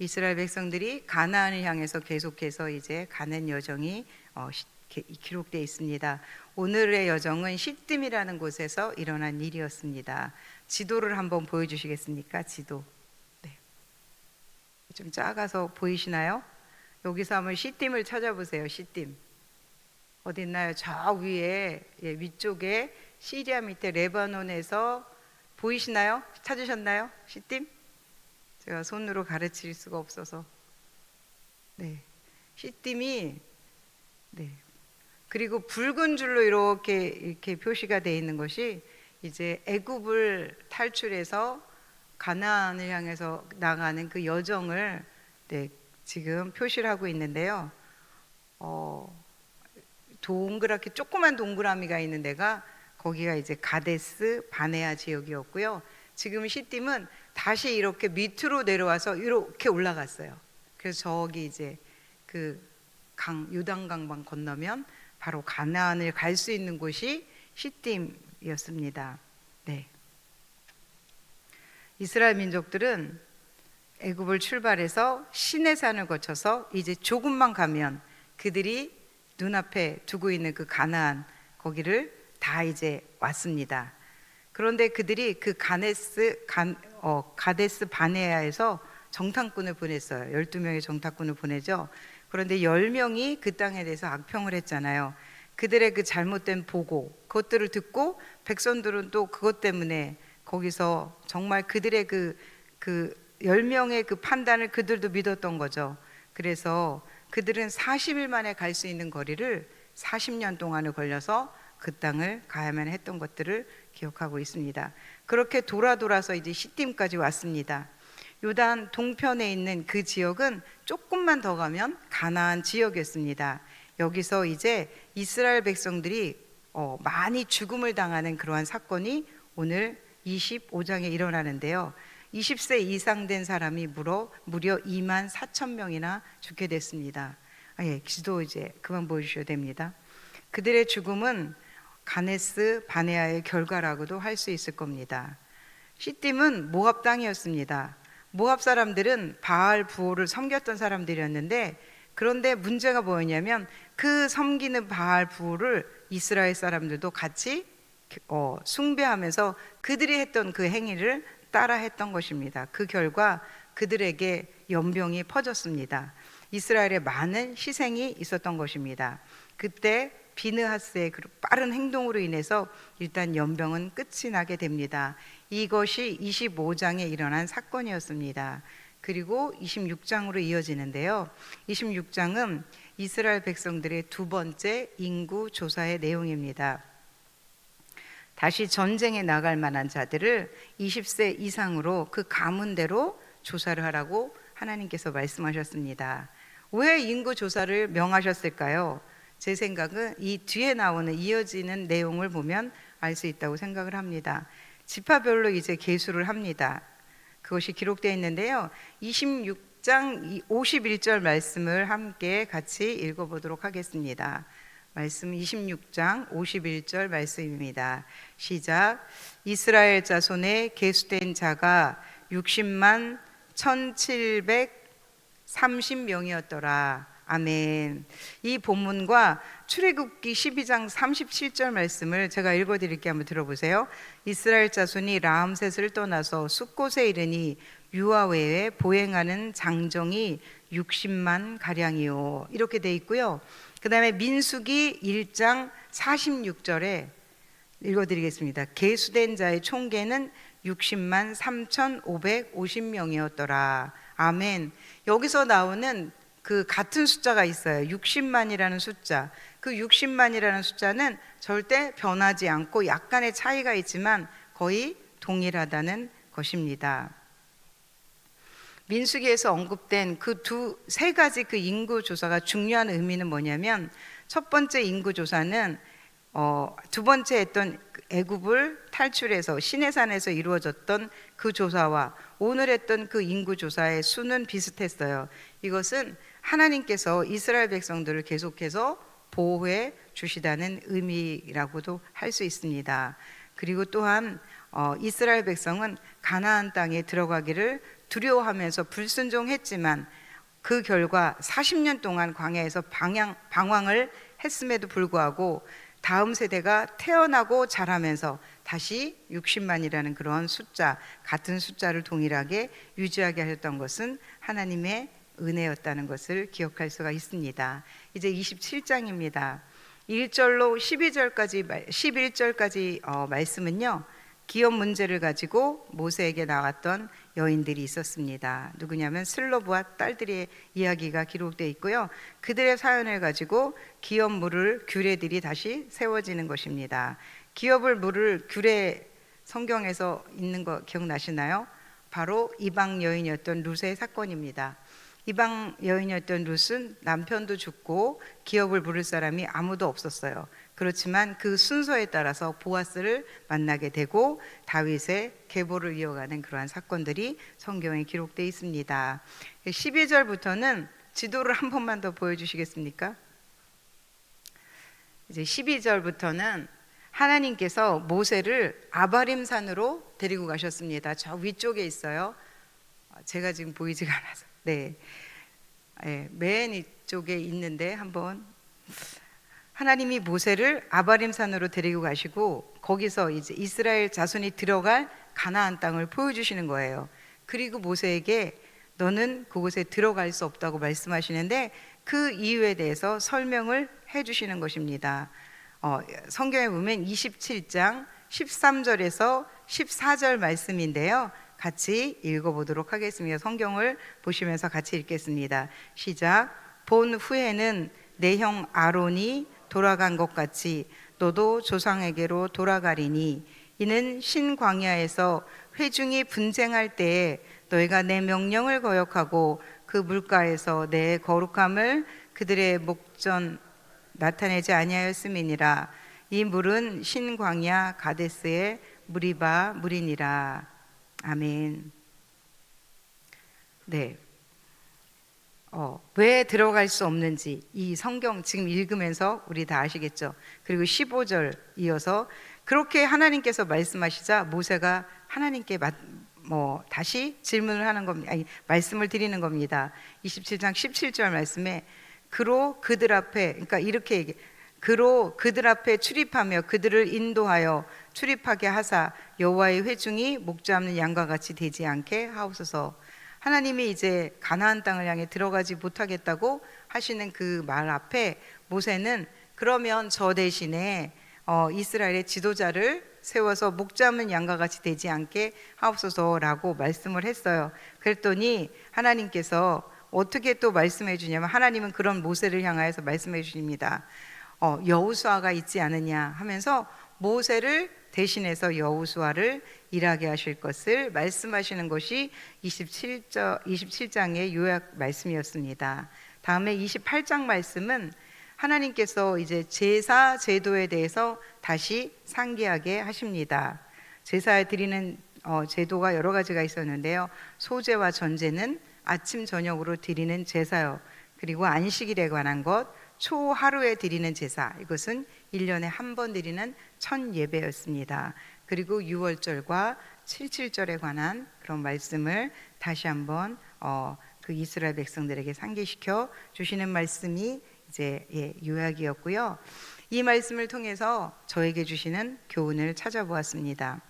이스라엘 백성들이 가나안을 향해서 계속해서 이제 가는 여정이 기록되어 있습니다. 오늘의 여정은 시딤이라는 곳에서 일어난 일이었습니다. 지도를 한번 보여주시겠습니까? 지도. 네. 좀 작아서 보이시나요? 여기서 한번 시딤을 찾아보세요. 시딤. 어디 있나요? 저 위에, 위쪽에 시리아 밑에 레바논에서 보이시나요? 찾으셨나요? 시딤? 제가 손으로 가르칠 수가 없어서. 네. 시딤이, 네. 그리고 붉은 줄로 이렇게 표시가 되어 있는 것이 이제 애굽을 탈출해서 가나안을 향해서 나가는 그 여정을 지금 표시를 하고 있는데요. 동그랗게 조그만 동그라미가 있는 데가 거기가 이제 가데스 바네아 지역이었고요. 지금 시딤은 다시 이렇게 밑으로 내려와서 이렇게 올라갔어요. 그래서 저기 이제 그 요단강만 건너면 바로 가나안을 갈 수 있는 곳이 시딤이었습니다. 네. 이스라엘 민족들은 애굽을 출발해서 시내산을 거쳐서 이제 조금만 가면 그들이 눈앞에 두고 있는 그 가나안 거기를 다 이제 왔습니다. 그런데 그들이 그 가데스 바네아에서 정탐꾼을 보냈어요. 12명의 정탐꾼을 보내죠. 그런데 10명이 그 땅에 대해서 악평을 했잖아요. 그들의 그 잘못된 보고 그것들을 듣고 백성들은 또 그것 때문에 거기서 정말 그들의 그 10명의 그 판단을 그들도 믿었던 거죠. 그래서 그들은 40일 만에 갈 수 있는 거리를 40년 동안을 걸려서 그 땅을 가야만 했던 것들을 기억하고 있습니다. 그렇게 돌아서 이제 시딤까지 왔습니다. 요단 동편에 있는 그 지역은 조금만 더 가면 가나안 지역이었습니다. 여기서 이제 이스라엘 백성들이 많이 죽음을 당하는 그러한 사건이 오늘 25장에 일어나는데요. 20세 이상 된 사람이 무려 2만 4천 명이나 죽게 됐습니다. 기도 이제 그만 보여주셔야 됩니다. 그들의 죽음은 가데스 바네아의 결과라고도 할 수 있을 겁니다. 시딤은 모압 땅이었습니다. 모압 사람들은 바알 부호를 섬겼던 사람들이었는데, 그런데 문제가 뭐였냐면 그 섬기는 바알 부호를 이스라엘 사람들도 같이 숭배하면서 그들이 했던 그 행위를 따라 했던 것입니다. 그 결과 그들에게 연병이 퍼졌습니다. 이스라엘에 많은 희생이 있었던 것입니다. 그때 비느하스의 빠른 행동으로 인해서 일단 연병은 끝이 나게 됩니다. 이것이 25장에 일어난 사건이었습니다. 그리고 26장으로 이어지는데요. 26장은 이스라엘 백성들의 두 번째 인구 조사의 내용입니다. 다시 전쟁에 나갈 만한 자들을 20세 이상으로 그 가문대로 조사를 하라고 하나님께서 말씀하셨습니다. 왜 인구 조사를 명하셨을까요? 제 생각은 이 뒤에 나오는 이어지는 내용을 보면 알 수 있다고 생각을 합니다. 지파별로 이제 계수를 합니다. 그것이 기록되어 있는데요. 26장 51절 말씀을 함께 같이 읽어보도록 하겠습니다. 말씀 26장 51절 말씀입니다. 시작. 이스라엘 자손에 계수된 자가 60만 1730명이었더라. 아멘. 이 본문과 출애굽기 12장 37절 말씀을 제가 읽어드릴게요. 한번 들어보세요. 이스라엘 자손이 라암셋을 떠나서 숫곳에 이르니 유아외에 보행하는 장정이 60만 가량이요. 이렇게 돼 있고요. 그 다음에 민수기 1장 46절에 읽어드리겠습니다. 계수된 자의 총계는 60만 3,550명이었더라. 아멘. 여기서 나오는 그 같은 숫자가 있어요. 60만이라는 숫자. 그 60만이라는 숫자는 절대 변하지 않고 약간의 차이가 있지만 거의 동일하다는 것입니다. 민수기에서 언급된 그 세 가지 그 인구 조사가 중요한 의미는 뭐냐면, 첫 번째 인구 조사는 두 번째 했던 애굽을 탈출해서 시내산에서 이루어졌던 그 조사와 오늘 했던 그 인구 조사의 수는 비슷했어요. 이것은 하나님께서 이스라엘 백성들을 계속해서 보호해 주시다는 의미라고도 할 수 있습니다. 그리고 또한 이스라엘 백성은 가나안 땅에 들어가기를 두려워하면서 불순종했지만 그 결과 40년 동안 광야에서 방황을 했음에도 불구하고 다음 세대가 태어나고 자라면서 다시 60만이라는 그런 숫자, 같은 숫자를 동일하게 유지하게 하셨던 것은 하나님의 은혜였다는 것을 기억할 수가 있습니다. 이제 27장입니다. 1절로 11절까지 말씀은요, 기업 문제를 가지고 모세에게 나왔던 여인들이 있었습니다. 누구냐면 슬로브와 딸들의 이야기가 기록되어 있고요. 그들의 사연을 가지고 기업 물을 규례들이 다시 세워지는 것입니다. 기업을 물을 규례, 성경에서 있는 거 기억나시나요? 바로 이방 여인이었던 룻의 사건입니다. 이방 여인이었던 룻은 남편도 죽고 기업을 부를 사람이 아무도 없었어요. 그렇지만 그 순서에 따라서 보아스를 만나게 되고 다윗의 계보를 이어가는 그러한 사건들이 성경에 기록되어 있습니다. 12절부터는 지도를 한 번만 더 보여주시겠습니까? 이제 12절부터는 하나님께서 모세를 아바림 산으로 데리고 가셨습니다. 저 위쪽에 있어요. 제가 지금 보이지가 않아서. 네, 맨 이쪽에 있는데 한번 하나님이 모세를 아바림 산으로 데리고 가시고 거기서 이제 이스라엘 자손이 들어갈 가나안 땅을 보여주시는 거예요. 그리고 모세에게 너는 그곳에 들어갈 수 없다고 말씀하시는데 그 이유에 대해서 설명을 해주시는 것입니다. 성경에 보면 27장 13절에서 14절 말씀인데요. 같이 읽어보도록 하겠습니다. 성경을 보시면서 같이 읽겠습니다. 시작. 본 후에는 내 형 아론이 돌아간 것 같이 너도 조상에게로 돌아가리니 이는 신광야에서 회중이 분쟁할 때에 너희가 내 명령을 거역하고 그 물가에서 내 거룩함을 그들의 목전 나타내지 아니하였음이니라. 이 물은 신광야 가데스의 무리바 물이니라. 아멘. 네. 왜 들어갈 수 없는지 이 성경 지금 읽으면서 우리 다 아시겠죠? 그리고 15절 이어서 그렇게 하나님께서 말씀하시자 모세가 하나님께 다시 질문을 하는 겁니다. 아니, 말씀을 드리는 겁니다. 27장 17절 말씀에 그로 그들 앞에, 그러니까 이렇게 얘기해. 그로 그들 앞에 출입하며 그들을 인도하여 출입하게 하사 여호와의 회중이 목잡는 양과 같이 되지 않게 하옵소서. 하나님이 이제 가나안 땅을 향해 들어가지 못하겠다고 하시는 그 말 앞에 모세는 그러면 저 대신에 이스라엘의 지도자를 세워서 목잡는 양과 같이 되지 않게 하옵소서라고 말씀을 했어요. 그랬더니 하나님께서 어떻게 또 말씀해 주냐면 하나님은 그런 모세를 향하여서 말씀해 주십니다. 여호수아가 있지 않느냐 하면서 모세를 대신해서 여호수아를 일하게 하실 것을 말씀하시는 것이 27장의 요약 말씀이었습니다. 다음에 28장 말씀은 하나님께서 이제 제사 제도에 대해서 다시 상기하게 하십니다. 제사에 드리는 제도가 여러 가지가 있었는데요. 소제와 전제는 아침 저녁으로 드리는 제사요. 그리고 안식일에 관한 것, 초하루에 드리는 제사, 이것은 1년에 한 번 드리는 천 예배였습니다. 그리고 6월절과 77절에 관한 그런 말씀을 다시 한번 그 이스라엘 백성들에게 상기시켜 주시는 말씀이 이제 요약이었고요. 이 말씀을 통해서 저에게 주시는 교훈을 찾아보았습니다.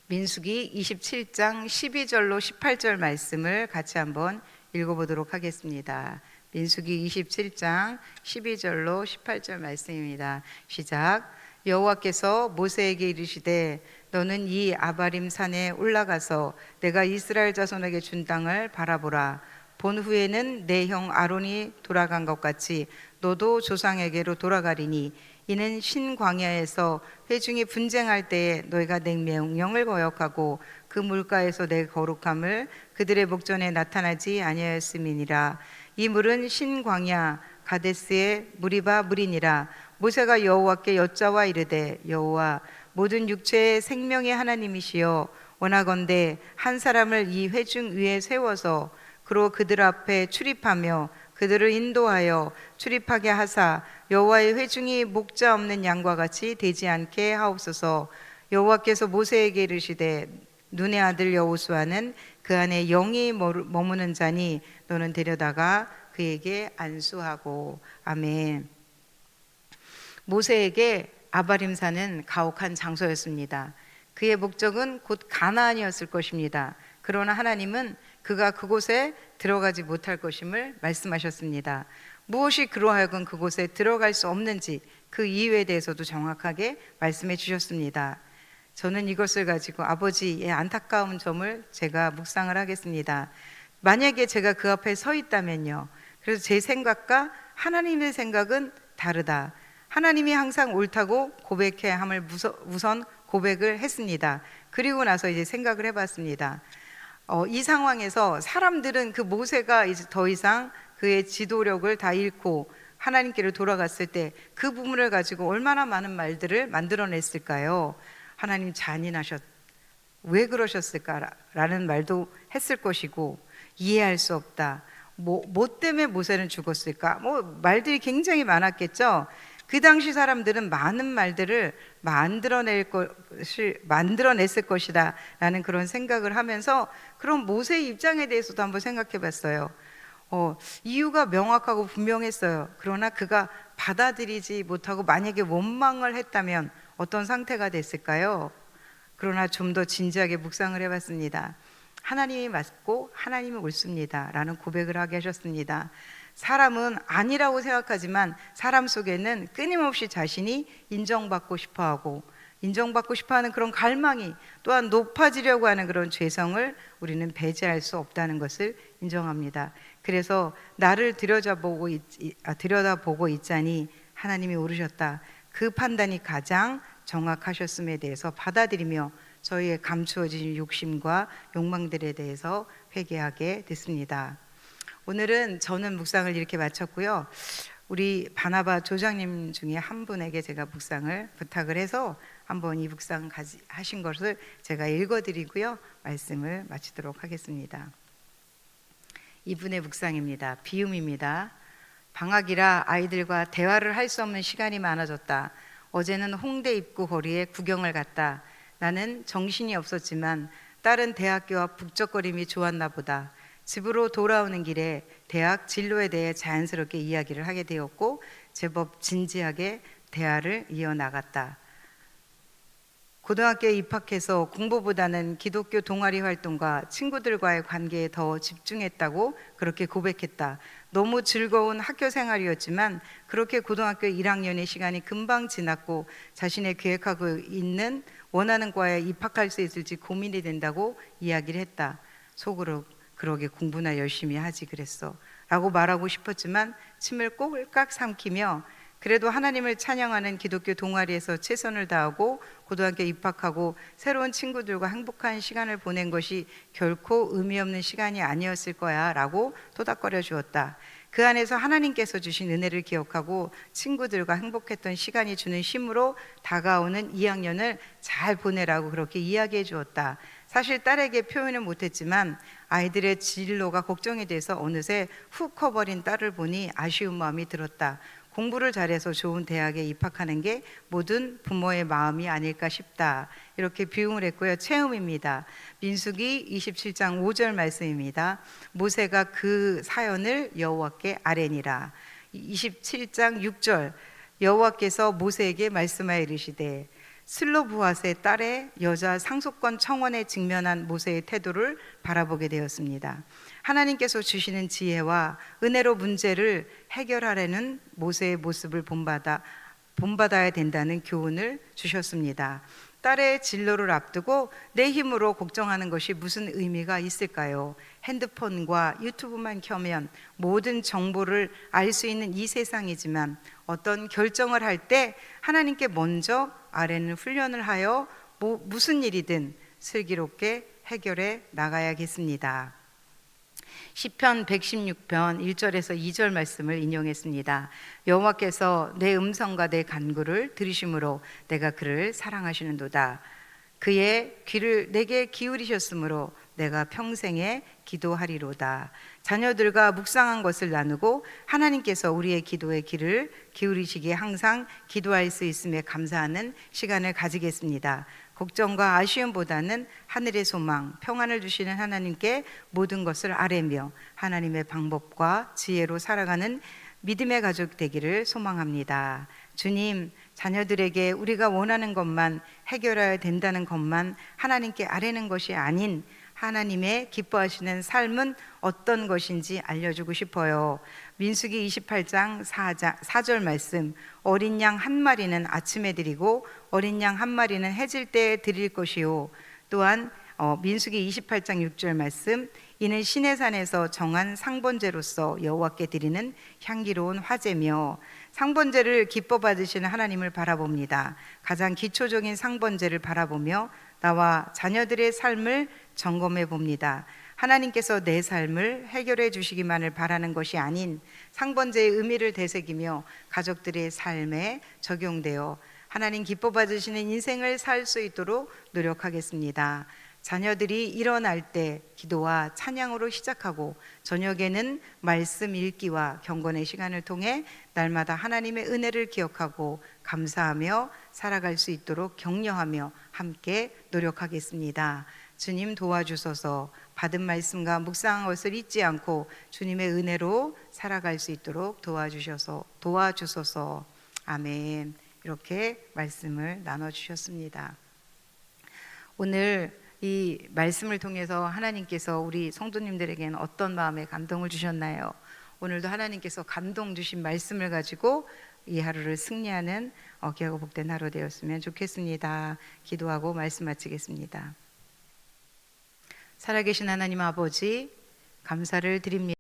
민수기 27장 12절로 18절 말씀을 같이 한번 읽어보도록 하겠습니다. 민수기 27장 12절로 18절 말씀입니다. 시작. 여호와께서 모세에게 이르시되 너는 이 아바림 산에 올라가서 내가 이스라엘 자손에게 준 땅을 바라보라. 본 후에는 내 형 아론이 돌아간 것 같이 너도 조상에게로 돌아가리니 이는 신광야에서 회중이 분쟁할 때에 너희가 내 명령을 거역하고 그 물가에서 내 거룩함을 그들의 목전에 나타나지 아니하였음이니라. 이 물은 신광야 가데스의 무리바 물이니라. 모세가 여호와께 여짜와 이르되 여호와 모든 육체의 생명의 하나님이시여 원하건대 한 사람을 이 회중 위에 세워서 그로 그들 앞에 출입하며 그들을 인도하여 출입하게 하사 여호와의 회중이 목자 없는 양과 같이 되지 않게 하옵소서. 여호와께서 모세에게 이르시되 눈의 아들 여호수아는 그 안에 영이 머무는 자니 너는 데려다가 그에게 안수하고. 아멘. 모세에게 아바림산은 가혹한 장소였습니다. 그의 목적은 곧 가나안이었을 것입니다. 그러나 하나님은 그가 그곳에 들어가지 못할 것임을 말씀하셨습니다. 무엇이 그로 하여금 그곳에 들어갈 수 없는지 그 이유에 대해서도 정확하게 말씀해 주셨습니다. 저는 이것을 가지고 아버지의 안타까운 점을 제가 묵상을 하겠습니다. 만약에 제가 그 앞에 서 있다면요. 그래서 제 생각과 하나님의 생각은 다르다. 하나님이 항상 옳다고 고백해야 함을 우선 고백을 했습니다. 그리고 나서 이제 생각을 해봤습니다. 이 상황에서 사람들은 그 모세가 이제 더 이상 그의 지도력을 다 잃고 하나님께로 돌아갔을 때 그 부분을 가지고 얼마나 많은 말들을 만들어냈을까요? 하나님 왜 그러셨을까라는 말도 했을 것이고, 이해할 수 없다. 뭐 때문에 모세는 죽었을까? 말들이 굉장히 많았겠죠. 그 당시 사람들은 많은 말들을 만들어냈을 것이다 라는 그런 생각을 하면서, 그런 모세의 입장에 대해서도 한번 생각해 봤어요. 이유가 명확하고 분명했어요. 그러나 그가 받아들이지 못하고 만약에 원망을 했다면 어떤 상태가 됐을까요? 그러나 좀 더 진지하게 묵상을 해봤습니다. 하나님이 맞고 하나님이 옳습니다 라는 고백을 하게 하셨습니다. 사람은 아니라고 생각하지만 사람 속에는 끊임없이 자신이 인정받고 싶어하고, 인정받고 싶어하는 그런 갈망이, 또한 높아지려고 하는 그런 죄성을 우리는 배제할 수 없다는 것을 인정합니다. 그래서 나를 들여다보고 있자니 하나님이 오르셨다. 그 판단이 가장 정확하셨음에 대해서 받아들이며 저희의 감추어진 욕심과 욕망들에 대해서 회개하게 됐습니다. 오늘은 저는 묵상을 이렇게 마쳤고요. 우리 바나바 조장님 중에 한 분에게 제가 묵상을 부탁을 해서 한번 이 묵상 하신 것을 제가 읽어드리고요. 말씀을 마치도록 하겠습니다. 이분의 묵상입니다. 비움입니다. 방학이라 아이들과 대화를 할 수 없는 시간이 많아졌다. 어제는 홍대 입구 거리에 구경을 갔다. 나는 정신이 없었지만 딸은 대학교와 북적거림이 좋았나 보다. 집으로 돌아오는 길에 대학 진로에 대해 자연스럽게 이야기를 하게 되었고 제법 진지하게 대화를 이어나갔다. 고등학교에 입학해서 공부보다는 기독교 동아리 활동과 친구들과의 관계에 더 집중했다고 그렇게 고백했다. 너무 즐거운 학교 생활이었지만 그렇게 고등학교 1학년의 시간이 금방 지났고 자신의 계획하고 있는 원하는 과에 입학할 수 있을지 고민이 된다고 이야기를 했다. 속으로 그러게 공부나 열심히 하지 그랬어 라고 말하고 싶었지만 침을 꼴깍 삼키며 그래도 하나님을 찬양하는 기독교 동아리에서 최선을 다하고 고등학교 입학하고 새로운 친구들과 행복한 시간을 보낸 것이 결코 의미 없는 시간이 아니었을 거야 라고 토닥거려 주었다. 그 안에서 하나님께서 주신 은혜를 기억하고 친구들과 행복했던 시간이 주는 힘으로 다가오는 2학년을 잘 보내라고 그렇게 이야기해 주었다. 사실 딸에게 표현은 못했지만 아이들의 진로가 걱정이 돼서 어느새 훅 커버린 딸을 보니 아쉬운 마음이 들었다. 공부를 잘해서 좋은 대학에 입학하는 게 모든 부모의 마음이 아닐까 싶다. 이렇게 비움을 했고요. 체험입니다. 민수기 27장 5절 말씀입니다. 모세가 그 사연을 여호와께 아뢰니라. 27장 6절 여호와께서 모세에게 말씀하여 이르시되 슬로브핫의 딸의 여자 상속권 청원에 직면한 모세의 태도를 바라보게 되었습니다. 하나님께서 주시는 지혜와 은혜로 문제를 해결하려는 모세의 모습을 본받아야 된다는 교훈을 주셨습니다. 딸의 진로를 앞두고 내 힘으로 걱정하는 것이 무슨 의미가 있을까요? 핸드폰과 유튜브만 켜면 모든 정보를 알 수 있는 이 세상이지만 어떤 결정을 할 때 하나님께 먼저 아뢰는 훈련을 하여 무슨 일이든 슬기롭게 해결해 나가야겠습니다. 시편 116편 1절에서 2절 말씀을 인용했습니다. 여호와께서 내 음성과 내 간구를 들으심으로 내가 그를 사랑하시는도다. 그의 귀를 내게 기울이셨으므로 내가 평생에 기도하리로다. 자녀들과 묵상한 것을 나누고 하나님께서 우리의 기도의 귀를 기울이시기에 항상 기도할 수 있음에 감사하는 시간을 가지겠습니다. 걱정과 아쉬움보다는 하늘의 소망, 평안을 주시는 하나님께 모든 것을 아뢰며 하나님의 방법과 지혜로 살아가는 믿음의 가족 되기를 소망합니다. 주님, 자녀들에게 우리가 원하는 것만 해결해야 된다는 것만 하나님께 아뢰는 것이 아닌 하나님의 기뻐하시는 삶은 어떤 것인지 알려주고 싶어요. 민수기 28장 4절 말씀, 어린 양 한 마리는 아침에 드리고 어린 양 한 마리는 해질 때에 드릴 것이요. 또한 민수기 28장 6절 말씀, 이는 시내 산에서 정한 상번제로서 여호와께 드리는 향기로운 화제며, 상번제를 기뻐 받으시는 하나님을 바라봅니다. 가장 기초적인 상번제를 바라보며 나와 자녀들의 삶을 점검해 봅니다. 하나님께서 내 삶을 해결해 주시기만을 바라는 것이 아닌 상번제의 의미를 되새기며 가족들의 삶에 적용되어 하나님 기뻐 받으시는 인생을 살 수 있도록 노력하겠습니다. 자녀들이 일어날 때 기도와 찬양으로 시작하고 저녁에는 말씀 읽기와 경건의 시간을 통해 날마다 하나님의 은혜를 기억하고 감사하며 살아갈 수 있도록 격려하며 함께 노력하겠습니다. 주님 도와주소서. 받은 말씀과 묵상한 것을 잊지 않고 주님의 은혜로 살아갈 수 있도록 도와주소서. 아멘. 이렇게 말씀을 나눠주셨습니다. 오늘 이 말씀을 통해서 하나님께서 우리 성도님들에게는 어떤 마음의 감동을 주셨나요? 오늘도 하나님께서 감동 주신 말씀을 가지고 이 하루를 승리하는 귀하고 복된 하루 되었으면 좋겠습니다. 기도하고 말씀 마치겠습니다. 살아계신 하나님 아버지, 감사를 드립니다.